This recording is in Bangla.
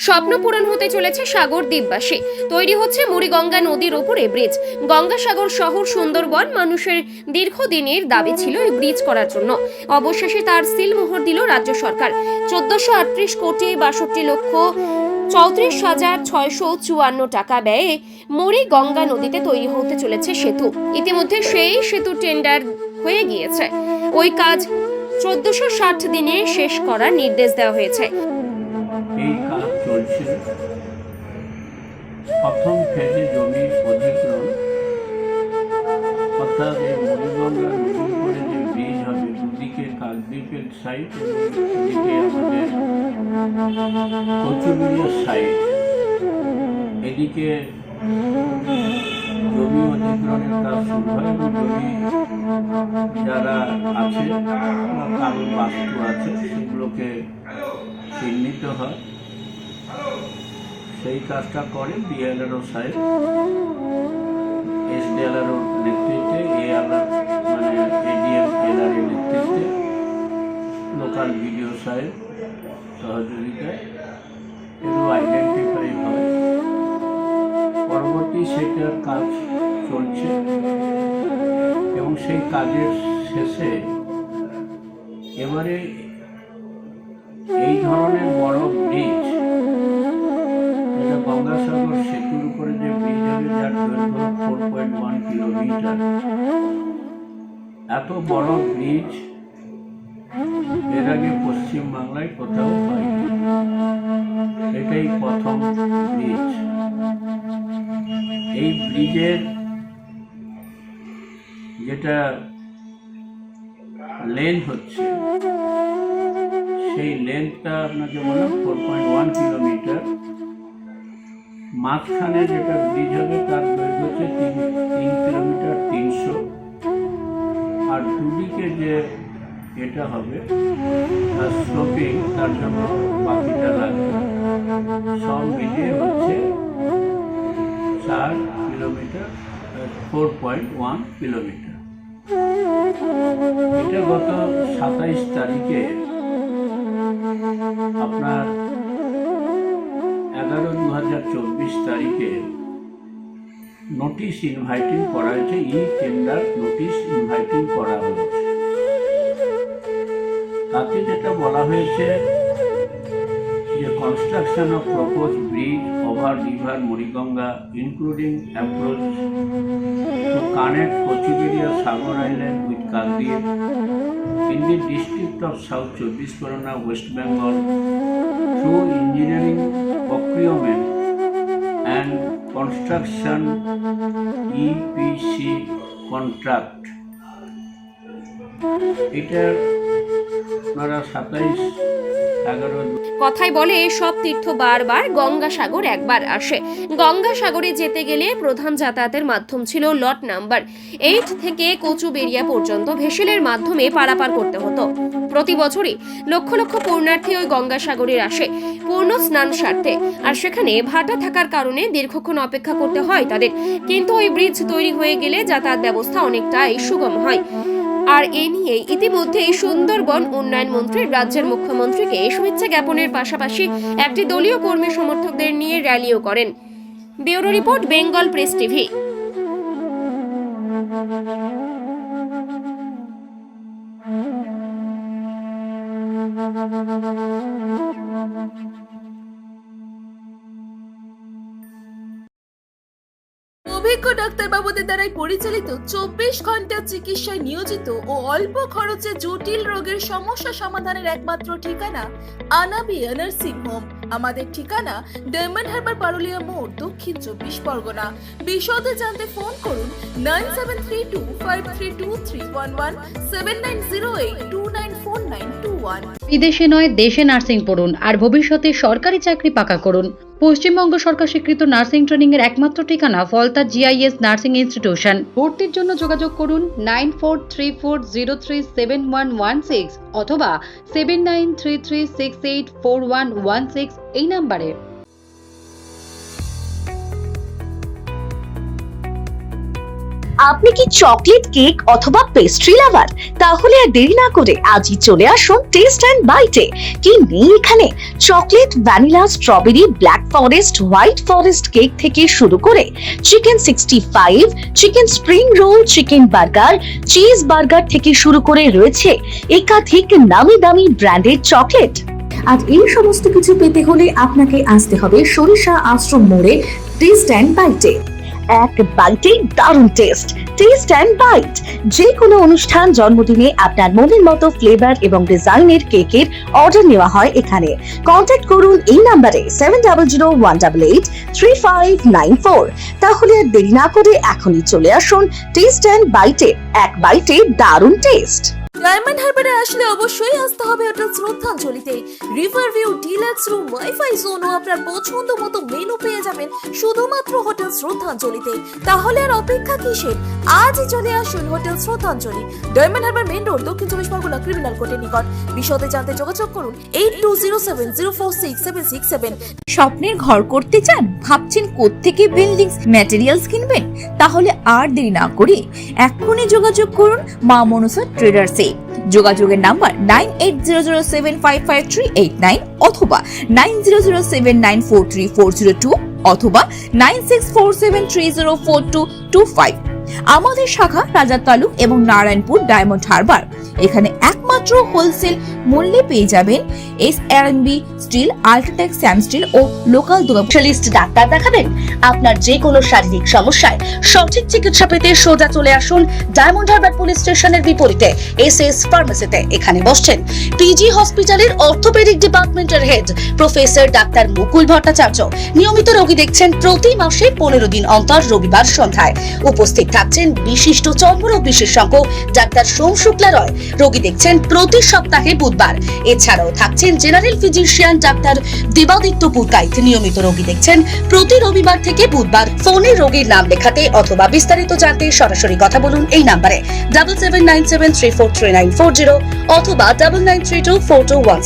স্বপ্ন পূরণ হতে চলেছে সাগর দ্বীপবাসী। তৈরি হচ্ছে মুড়িগঙ্গা নদীর উপরে ব্রিজ। গঙ্গাসাগর শহর সুন্দরবন মানুষের দীর্ঘদিনের দাবি ছিল এই ব্রিজ করার জন্য। অবশেষে তার সিলমোহর দিল রাজ্য সরকার। 1438 কোটি 62 লক্ষ 34,654 টাকা ব্যয়ে মুড়িগঙ্গা নদীতে তৈরি হতে চলেছে সেতু। ইতিমধ্যে সেই সেতু টেন্ডার হয়ে গিয়েছে। ওই কাজ 1460 দিনে শেষ করার নির্দেশ দেওয়া হয়েছে। এই কাজ চলছে। প্রথম ফেজে জমি অধিগ্রহণ, অর্থাৎ এই মুড়িগঙ্গা নদীর উপরে যে ব্রিজ হবে, দুদিকে কাকদ্বীপের সাইড এবং এদিকে আমাদের কচুবিড়িয়ার সাইড, এদিকে জমি অধিগ্রহণের কাজ শুরু হয় এবং জমি যারা আছে বা কারোর বাস্তু আছে সেগুলোকে চিহ্নিত হয়। সেই কাজটা করে বিএলআরও সাহেব, এসডিএলআরও নেতৃত্বে, এআরআর মানে এডিএম এলআর এর নেতৃত্বে, লোকাল বিডিও সাহেব সহযোগিতায় এগুলো আইডেন্টিফাই হয়। পরবর্তী সেটার কাজ চলছে এবং সেই কাজের শেষে এবারে এই ধরনের বড় ব্রিজ, যেটা গঙ্গাসাগর সেতুর উপরে যে ব্রিজ হবে, যার দৈর্ঘ্য 4.1 কিলোমিটার, এত বড় ব্রিজ এর আগে পশ্চিমবাংলায় কোথাও হয়নি। এটাই প্রথম ব্রিজ। এই ব্রিজের যেটা লেন্থ হচ্ছে, সেই লেন্থটা আপনাকে বললাম 4.1 কিলোমিটার। মাঝখানে যেটা ব্রিজ হবে তার দৈর্ঘ্য হচ্ছে 3 কিলোমিটার 300, আর দুদিকে যে এটা হবে স্লোপিং, তার জন্য বাকিটা লাগবে। সব মিলিয়ে হচ্ছে 4 কিলোমিটার, 4.1 কিলোমিটার। এটা গত 27 তারিখে আপনার 11/2024 তারিখে নোটিশ ইনভাইটিং করা হয়েছে, টেন্ডার নোটিশ ইনভাইটিং করা হয়েছে। তাতে যেটা বলা হয়েছে যে construction of propose bridge over river Muriganga including approach to connect Kochuberia Sagar island with Kakdwip in the district of South 24 Pargana, West Bengal, through engineering, procurement and construction EPC contract. এটা আপনারা 27/11 কথায় বলে সব তীর্থ বারবার, গঙ্গাসাগর একবার আসে। গঙ্গাসাগরে যেতে গেলে প্রধান যাতায়াতের মাধ্যম ছিল লট নাম্বার 8 থেকে কচুবেড়িয়া পর্যন্ত ভেসেলের মাধ্যমে পারাপার করতে হতো। প্রতি বছরই লক্ষ লক্ষ পুণ্যার্থী ওই গঙ্গাসাগরে আসে পূর্ণ স্নান সারতে, আর সেখানে ভাটা থাকার কারণে দীর্ঘক্ষণ অপেক্ষা করতে হয় তাদের। কিন্তু ওই ব্রিজ তৈরি হয়ে গেলে যাতায়াত ব্যবস্থা অনেকটাই সুগম হয়। আর এ নিয়ে ইতিমধ্যে সুন্দরবন উন্নয়ন মন্ত্রী রাজ্যের মুখ্যমন্ত্রীকে শুভেচ্ছা জ্ঞাপনের পাশাপাশি একটি দলীয় কর্মী সমর্থকদের নিয়ে র্যালিও করেন। Bureau report, Bengal press TV. অভিজ্ঞ ডাক্তারবাবুদের দ্বারাই পরিচালিত 24 ঘন্টা চিকিৎসায় নিয়োজিত ও অল্প খরচে জটিল রোগের সমস্যা সমাধানের একমাত্র ঠিকানা আনাবিয়া নার্সিং হোম। আমাদের ঠিকানা ডায়মন্ড হারবার, পারুলিয়া মোড়, দক্ষিণ 24 পরগনা। বিশদে জানতে ফোন করুন 9732532311, 7908294921। বিদেশে নয়, দেশে নার্সিং পড়ুন আর ভবিষ্যতে সরকারি চাকরি পাকা করুন। পশ্চিমবঙ্গ সরকার স্বীকৃত নার্সিং ট্রেনিং এর একমাত্র ঠিকানা ফলতা জিআইএস নার্সিং ইনস্টিটিউশন। ভর্তির জন্য যোগাযোগ করুন 9434037116 অথবা 7933684116 এই নাম্বারে। আপনি কি চকলেট কেক অথবা পেস্ট্রি লাভার? তাহলে আর দেরি না করে আজই চলে আসুন টেস্ট অ্যান্ড বাইটে। কি নেই এখানে? Chocolate, vanilla, strawberry, black forest, white forest cake থেকে শুরু করে chicken 65, chicken spring roll, chicken burger, cheese burger থেকে শুরু করে রয়েছে একাধিক নামি দামি ব্র্যান্ডের চকলেট। আর এই সমস্ত কিছু পেতে হলে আপনাকে আসতে হবে সরিষা আশ্রম মোড়ে টেস্ট অ্যান্ড বাইটে। এক বাইটে দারুণ টেস্ট। টেস্ট অ্যান্ড বাইট যে কোনো অনুষ্ঠান, জন্মদিনে আপনার মনের মতো ফ্লেভার এবং ডিজাইনের কেকের অর্ডার নেওয়া হয় এখানে। কন্ট্যাক্ট করুন এই নাম্বারে 7001883594। তাহলে আর দেরি না করে এখনই চলে আসুন টেস্ট অ্যান্ড বাইটে। এক বাইটে দারুণ টেস্ট। ডায়মন্ড হারবারে আসলে অবশ্যই আসতে হবে হোটেল শ্রদ্ধাঞ্জলিতে। River view, deluxe room, wifi zone ও আপনার পছন্দ মতো মেনু পেয়ে যাবেন শুধুমাত্র হোটেল শ্রদ্ধাঞ্জলিতে। তাহলে আর অপেক্ষা কিসের? আজই চলে আসুন হোটেল শ্রদ্ধাঞ্জলি, ডায়মন্ড হারবার মেইন রোড, দক্ষিণ চব্বিশ পরগনা, ক্রিমিনাল কোর্টের নিকট। বিশদে জানতে যোগাযোগ করুন 8207046767। স্বপ্নের ঘর করতে চান? ভাবছেন কোত্থেকে বিল্ডিংস ম্যাটেরিয়ালস কিনবেন? তাহলে আর দেরি না করে এক্ষুনি যোগাযোগ করুন মা মনসা ট্রেডার্সে। যোগাযোগের নাম্বার 9800755389 অথবা 9007943402 অথবা 9647304225। আমাদের শাখা রাজা তালুক এবং নারায়ণপুর ডায়মন্ড হারবার। এখানে একমাত্র হোলসেল মূল্যে পেয়ে যাবেন SRMB steel, UltraTech Sam steel ও লোকাল স্পেশালিস্ট ডাক্তার দেখাবেন আপনার যে কোনো শারীরিক সমস্যায়। সঠিক চিকিৎসা পেতে সোজা চলে আসুন ডায়মন্ড হারবার পুলিশ স্টেশনের বিপরীতে SS ফার্মেসিতে। এখানে বসছেন পিজি হসপিটালের অর্থোপেডিক ডিপার্টমেন্টের হেড প্রফেসর ডাক্তার মুকুল ভট্টাচার্য। নিয়মিত রোগী দেখছেন প্রতি মাসে 15 দিন অন্তর রবিবার সন্ধ্যায়। উপস্থিত থাকছেন বিশিষ্ট চর্মরোগ বিশেষজ্ঞ ডাক্তার সোম শুক্লা রয়। রোগী দেখছেন প্রতি সপ্তাহে বুধবার। এছাড়াও থাকছেন general physician doctor Debaditya Purkait. নিয়মিত রোগী দেখছেন প্রতি রবিবার থেকে বুধবার। ফোনে রোগীর নাম লেখাতে অথবা বিস্তারিত জানতে সরাসরি কথা বলুন এই নাম্বারে 7797343940 অথবা 99324217।